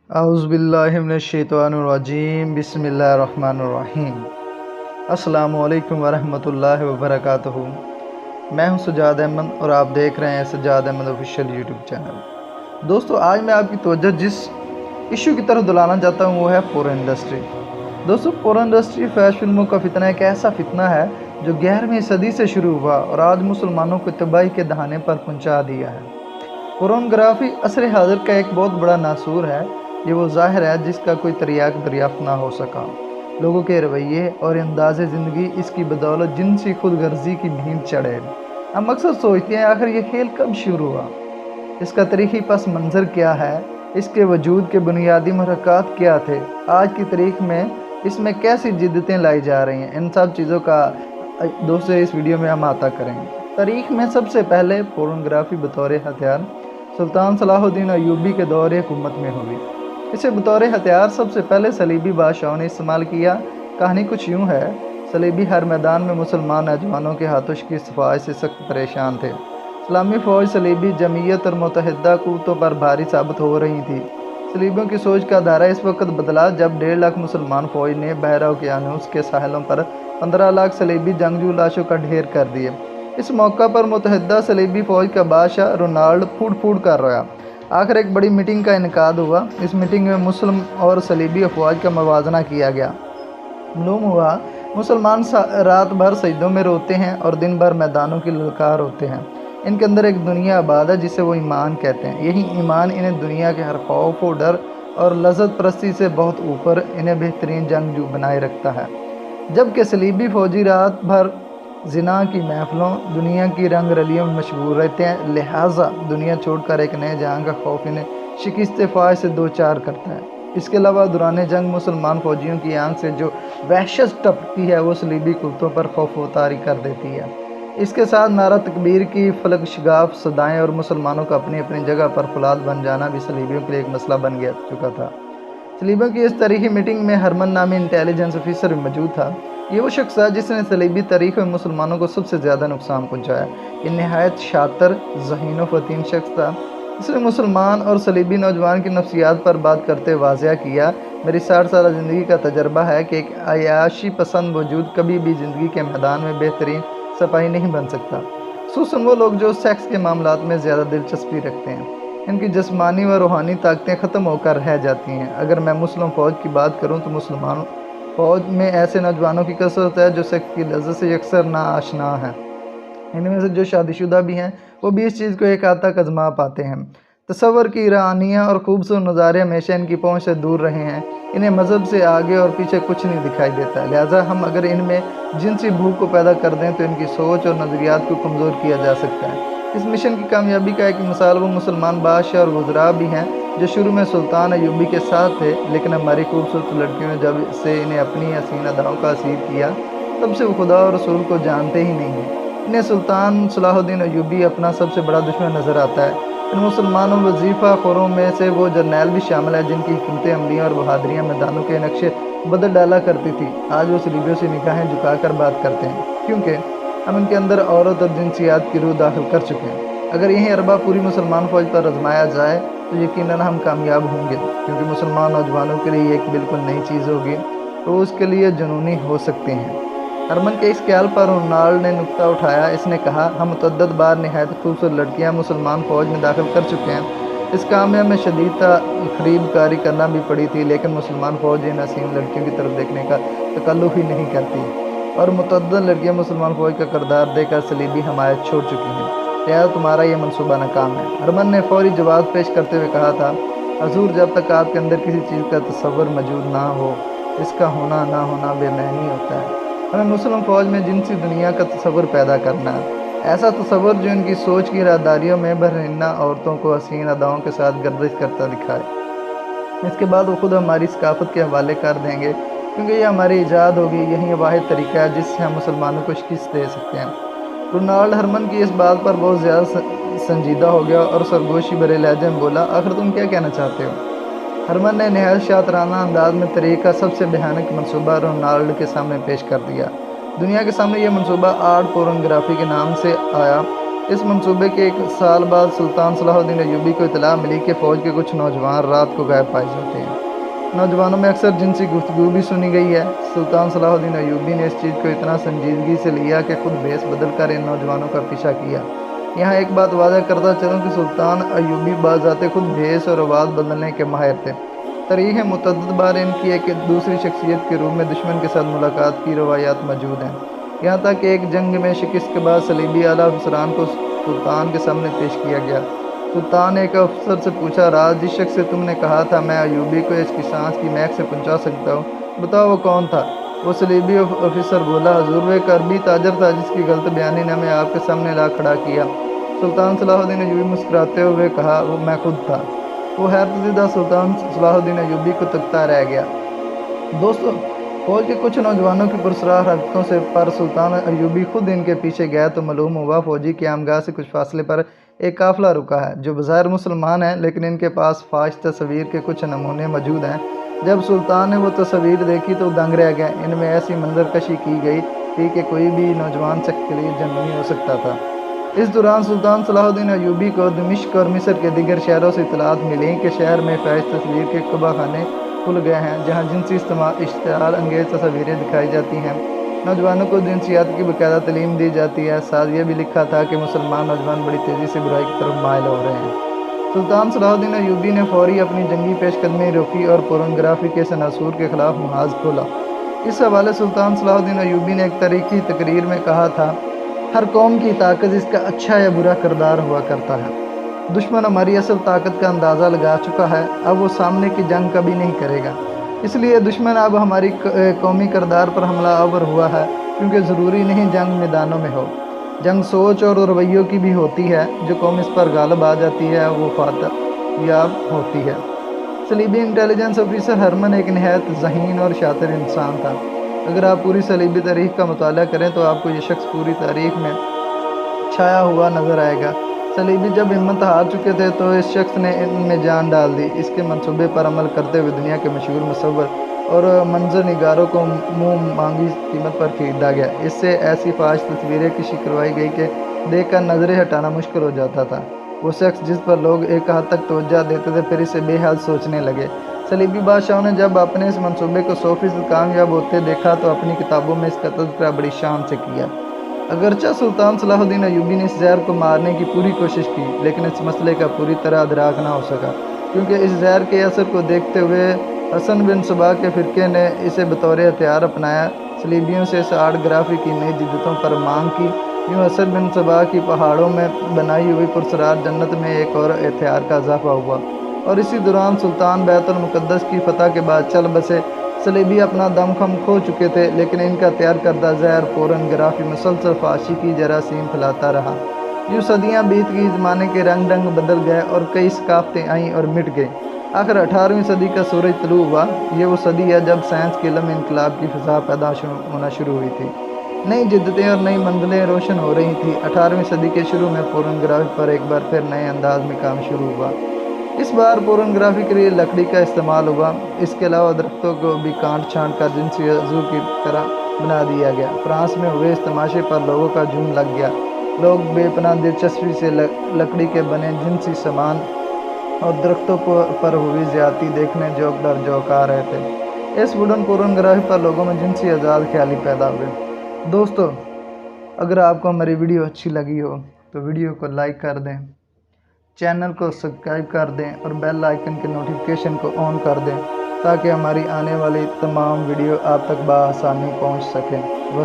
अऊज़ुबिल्लाहिमिनश्शैतानिर्रजीम बिस्मिल्लाहिर्रहमानिर्रहीम। अस्सलामु अलैकुम वरहमतुल्लाहि वबरकातुहू। मैं हूं सज्जाद अहमद और आप देख रहे हैं Sajjad Ahmed official YouTube channel. दोस्तों, आज मैं आपकी तवज्जो जिस इशू की तरफ दिलाना चाहता हूं वो है पोर्न इंडस्ट्री। दोस्तों, पोर्न इंडस्ट्री फैशन फिल्मों का फितना एक ऐसा फितना है जो 11वीं सदी से शुरू हुआ और आज मुसलमानों को तबाही के दहाने पर पहुंचा दिया है। पोर्नोग्राफी असर हाजिर का एक बहुत बड़ा नासूर है। ये वो ज़ाहिर है जिसका कोई तरियाक दरियाफ्त ना हो सका। लोगों के रवैये और अंदाज़ ज़िंदगी इसकी बदौलत जिनसी खुद गर्जी की भींत चढ़े। हम अक्सर सोचते हैं आखिर ये खेल कब शुरू हुआ, इसका तारीखी पस मंज़र क्या है, इसके वजूद के बुनियादी महरक़ात क्या थे, आज की तारीख में इसमें कैसी जिद्दतें लाई जा रही हैं। इन सब चीज़ों का दोस्तों इस वीडियो में हम आता करेंगे। तारीख में सबसे पहले पोर्नोग्राफी बतौर हथियार सुल्तान सलाहुद्दीन अय्यूबी के दौर हुकूमत में हुई। इसे बतौर हथियार सबसे पहले सलीबी बादशाहों ने इस्तेमाल किया। कहानी कुछ यूँ है, सलीबी हर मैदान में मुसलमान नौजवानों के हाथों की सफाई से सख्त परेशान थे। इस्लामी फ़ौज सलीबी जमीयत और मुतहदा क़ुव्वतों पर भारी साबित हो रही थी। सलीबियों की सोच का दायरा इस वक्त बदला जब 1.5 लाख मुसलमान फ़ौज ने बहरा ओकियानूस के साहिलों पर 15 लाख सलीबी जंगजू लाशों का ढेर कर दिए। इस मौका पर मुतहदा सलीबी फ़ौज का बादशाह रोनाल्ड फूट फूट कर रोया। आखिर एक बड़ी मीटिंग का इनेकाद हुआ। इस मीटिंग में मुस्लिम और सलीबी अफवाज का मवाजना किया गया। मालूम हुआ मुसलमान रात भर सजदों में रोते हैं और दिन भर मैदानों की ललकार होते हैं। इनके अंदर एक दुनिया आबाद है जिसे वो ईमान कहते हैं। यही ईमान इन्हें दुनिया के हर खौफ व डर और लज्जत परस्ती से बहुत ऊपर इन्हें बेहतरीन जंगजू बनाए रखता है। जबकि सलीबी फौजी रात भर जिना की महफलों, दुनिया की रंग रलियों में मशगूल रहते हैं, लिहाजा दुनिया छोड़कर एक नए जहां का खौफ इन्हें शिकस्त फ़ाइज़ से दो चार करता है। इसके अलावा दौरान जंग मुसलमान फ़ौजियों की आंख से जो वहशत टपकती है वो सलीबी कुत्तों पर खौफ तारी कर देती है। इसके साथ नारा तकबीर की फलक शगाफ सदाएँ और मुसलमानों का अपनी अपनी जगह पर फुलाद बन जाना भी सलीबियों के लिए एक मसला बन गया चुका था। सलीबियों की इस तारीखी मीटिंग में हरमन नामी इंटेलिजेंस ऑफिसर भी मौजूद था। ये वो शख्स है जिसने सलीबी तारीख में मुसलमानों को सबसे ज़्यादा नुकसान पहुँचाया। ये नहायत शातर, ज़हीन व फतीन शख्स था। इसने मुसलमान और सलीबी नौजवान की नफ्सियात पर बात करते वाज़िया किया, मेरी 60 साल ज़िंदगी का तजर्बा है कि एक अयाशी पसंद वजूद कभी भी ज़िंदगी के मैदान में बेहतरीन सिपाही नहीं बन सकता। खुसूसन वो लोग जो सेक्स के मामलात में ज़्यादा दिलचस्पी रखते हैं। इनकी जिस्मानी व रूहानी ताकतें ख़त्म होकर रह जाती हैं। अगर मैं मुस्लिम फ़ौज की बात करूँ तो मुसलमान फ़ौज में ऐसे नौजवानों की कसरत है जो सेक्स की लज़्ज़त से अक्सर नाआशना हैं। इनमें से जो शादीशुदा भी हैं वो भी इस चीज़ को एक हद तक आज़मा पाते हैं। तसव्वुर की ईरानियाँ और खूबसूरत नज़ारे हमेशा इनकी पहुँच से दूर रहे हैं। इन्हें मज़हब से आगे और पीछे कुछ नहीं दिखाई देता। लिहाजा हम अगर इनमें जिनसी भूख को पैदा कर दें तो इनकी सोच और नज़रियात को कमज़ोर किया जा सकता है। इस मिशन की कामयाबी का एक मिसाल वो मुसलमान बादशाह और वज़रा भी हैं जो शुरू में सुल्तान अय्यूबी के साथ थे, लेकिन हमारी खूबसूरत लड़कियों ने जब से इन्हें अपनी हसीन अदाओं का असीर किया तब से वो खुदा और रसूल को जानते ही नहीं हैं। इन्हें सुल्तान सलाहुद्दीन अय्यूबी अपना सबसे बड़ा दुश्मन नज़र आता है। इन मुसलमानों वजीफ़ा खोरों में से वो जर्नैल भी शामिल है जिनकी हिकमत अमलियाँ और बहादुरियाँ मैदानों के नक्शे बदल डाला करती थी। आज वो सलीबियों से निगाहें झुकाकर बात करते हैं क्योंकि हम इनके अंदर औरत और जिनसियात की रूह दाखिल कर चुके हैं। अगर यही अरबा पूरी मुसलमान फ़ौज पर आजमाया जाए तो यकीनन हम कामयाब होंगे, क्योंकि मुसलमान नौजवानों के लिए एक बिल्कुल नई चीज़ होगी तो उसके लिए जुनूनी हो सकते हैं। हरमन के इस ख्याल पर रोनाल्ड ने नुक्ता उठाया। इसने कहा, हम मुतअद्दिद बार नहायत खूबसूरत लड़कियां मुसलमान फ़ौज में दाखिल कर चुके हैं। इस काम में हमें शदीद खरीबकारी करना भी पड़ी थी, लेकिन मुसलमान फ़ौज इन हसीन लड़कियों की तरफ देखने का तकल्लुफ़ ही नहीं करती और मुतअद्दिद लड़कियां मुसलमान फ़ौज का किरदार देकर सलीबी हमायत छोड़ चुकी हैं। लिहाजा तुम्हारा ये मनसूबा नाकाम है। हरमन ने फौरी जवाब पेश करते हुए कहा था, हजूर, जब तक आपके अंदर किसी चीज़ का तसव्वुर मौजूद ना हो इसका होना ना होना बेमैनी होता है। हमें मुस्लिम फ़ौज में जिनसी दुनिया का तसव्वुर पैदा करना है, ऐसा तसव्वुर जो इनकी सोच की राहदारियों में बहरीना औरतों को हसीन अदाओं के साथ गर्दिश करता दिखाए। इसके बाद वो खुद हमारी सकाफत के हवाले कर देंगे, क्योंकि ये हमारी ईजाद होगी। यही वाहिद तरीका है जिससे हम मुसलमानों को शिकस्त दे सकते हैं। रोनाल्ड हरमन की इस बात पर बहुत ज़्यादा संजीदा हो गया और सरगोशी भरे लहजे में बोला, आखिर तुम क्या कहना चाहते हो? हरमन ने नहायत शातिराना अंदाज में तारीख का सबसे भयानक मनसूबा रोनाल्ड के सामने पेश कर दिया। दुनिया के सामने यह मनसूबा आर्ट पोर्नोग्राफी के नाम से आया। इस मनसूबे के 1 साल बाद सुल्तान सलाहुद्दीन अय्यूबी को इतला मिली कि फ़ौज के कुछ नौजवान रात को गायब पाए जाते हैं। नौजवानों में अक्सर जिनसी गुफ्तगू भी सुनी गई है। सुल्तान सलाहुद्दीन अय्यूबी ने इस चीज़ को इतना संजीदगी से लिया कि खुद भेस बदल कर इन नौजवानों का पीछा किया। यहाँ एक बात वाज़ह करता चलूँ कि सुल्तान अय्यूबी बाज़ाते खुद भेस और आवाज़ बदलने के माहिर थे। तारीख़ मुतअद्दिद बार इनकी एक दूसरी शख्सियत के रूप में दुश्मन के साथ मुलाकात की रवायात मौजूद हैं। यहाँ तक कि एक जंग में शिकस्त के बाद सलीबी आला अफसरान को सुल्तान के सामने पेश किया गया। सुल्तान ने एक अफसर से पूछा, राज जिस शख्स से तुमने कहा था मैं अय्यूबी को इसकी सांस की महक से पहुंचा सकता हूँ, बताओ वो कौन था? वो सलीबी ऑफिसर बोला, हजूर वो एक अरबी ताजर था जिसकी गलत बयानी ने हमें आपके सामने ला खड़ा किया। सुल्तान सलाहुद्दीन अय्यूबी मुस्कुराते हुए कहा, वो मैं खुद था। वो हैरतज़दा सुल्तान सलाहुद्दीन अय्यूबी को तकता रह गया। दोस्तों, फौज के कुछ नौजवानों की पुरस्कार हरकतों से पर सुल्तान अय्यूबी खुद इनके पीछे गया तो मालूम हुआ फौजी की आमगाह से कुछ फासले पर एक काफिला रुका है जो बज़ाहिर मुसलमान है, लेकिन इनके पास फाश तस्वीर के कुछ नमूने मौजूद हैं। जब सुल्तान ने वो तस्वीर देखी तो दंग रह गया। इनमें ऐसी मंजरकशी की गई थी कि कोई भी नौजवान शख्स के लिए जन्मी हो सकता था। इस दौरान सुल्तान सलाहुद्दीन अय्यूबी को दमिश्क और मिस्र के दीगर शहरों से इतलात मिली कि शहर में फैश तस्वीर के कबा खाने खुल गए हैं जहाँ जिनसी इश्तिहार अंगेज़ तस्वीरें दिखाई जाती हैं। नौजवानों को जिनसियात की बाकायदा तालीम दी जाती है। साथ ये भी लिखा था कि मुसलमान नौजवान बड़ी तेज़ी से बुराई की तरफ माइल हो रहे हैं। सुल्तान सलाहुद्दीन अय्यूबी ने फौरी अपनी जंगी पेशकदमी रोकी और पोर्नोग्राफी के सनासूर के खिलाफ मुहाज खोला। इस हवाले सुल्तान सलाहुद्दीन अय्यूबी ने एक तारीखी तकरीर में कहा था, हर कौम की ताकत इसका अच्छा या बुरा किरदार हुआ करता है। दुश्मन हमारी असल ताकत का अंदाज़ा लगा चुका है, अब वो सामने की जंग कभी नहीं करेगा। इसलिए दुश्मन अब हमारी कौमी किरदार पर हमला आवर हुआ है, क्योंकि ज़रूरी नहीं जंग मैदानों में हो। जंग सोच और रवैयों की भी होती है। जो कौम इस पर गालिब आ जाती है वो फातह याब होती है। सलीबी इंटेलिजेंस ऑफिसर हरमन एक नहायत ज़हीन और शातिर इंसान था। अगर आप पूरी सलीबी तारीख़ का मुताला करें तो आपको ये शख्स पूरी तारीख़ में छाया हुआ नज़र आएगा। सलीबी जब हिम्मत हार चुके थे तो इस शख्स ने इनमें जान डाल दी। इसके मंसूबे पर अमल करते हुए दुनिया के मशहूर मुसव्विर और मंजर निगारों को मुँह मांगी कीमत पर खरीदा गया। इससे ऐसी फाश तस्वीरें कशी करवाई गई कि देखकर नज़रें हटाना मुश्किल हो जाता था। वो शख्स जिस पर लोग एक हद तक तवज्जो देते थे फिर इसे बेहद सोचने लगे। सलीबी बादशाहों ने जब अपने इस मंसूबे को 100% कामयाब होते देखा तो अपनी किताबों में इसका तज़किरा बड़ी शान से किया। अगरचे सुल्तान सलाहुद्दीन अय्यूबी ने इस जहर को मारने की पूरी कोशिश की, लेकिन इस मसले का पूरी तरह अदराक ना हो सका, क्योंकि इस जहर के असर को देखते हुए हसन बिन सबा के फ़िरके ने इसे बतौर हथियार अपनाया। सलीबियों से इस आर्टग्राफी की नई जिद्दतों पर मांग की। यूँ हसन बिन सबा की पहाड़ों में बनाई हुई पुरसरार जन्नत में एक और हथियार का इजाफा हुआ, और इसी दौरान सुल्तान बैतुल मुक़द्दस की फ़तह के बाद चल बसे। सलीबी अपना दमखम खो चुके थे, लेकिन इनका तैयार करदा जहर पोर्नोग्राफी मुसलसल फाशी की जरासीम फैलाता रहा। यूँ सदियाँ बीत गई, ज़माने के रंग ढंग बदल गए और कई सकाफ़तें आईं और मिट गईं। आखिर 18वीं सदी का सूरज तलू हुआ। ये वो सदी है जब साइंस के इल्म इनकलाब की फ़िज़ा पैदा होना शुरू हुई थी। नई जिद्दतें और नई मंजिलें रोशन हो रही थी। 18वीं सदी के शुरू में पोर्नोग्राफी पर एक बार फिर नए अंदाज में काम शुरू हुआ। इस बार पोर्नोग्राफी के लिए लकड़ी का इस्तेमाल हुआ। इसके अलावा दरख्तों को भी काट छांट कर जिनसी अज़ू की तरह बना दिया गया। फ्रांस में हुए इस तमाशे पर लोगों का झूम लग गया। लोग बेपनाह दिलचस्पी से लकड़ी के बने जिनसी सामान और दरख्तों पर हुई ज़्यादती देखने जोक दर जोक आ रहे थे। इस वुडन पोर्नोग्राफी पर लोगों में जिनसी आज़ाद ख्याली पैदा हुए। दोस्तों, अगर आपको हमारी वीडियो अच्छी लगी हो तो वीडियो को लाइक कर दें, चैनल को सब्सक्राइब कर दें और बेल आइकन के नोटिफिकेशन को ऑन कर दें, ताकि हमारी आने वाली तमाम वीडियो आप तक बआसानी पहुंच सकें।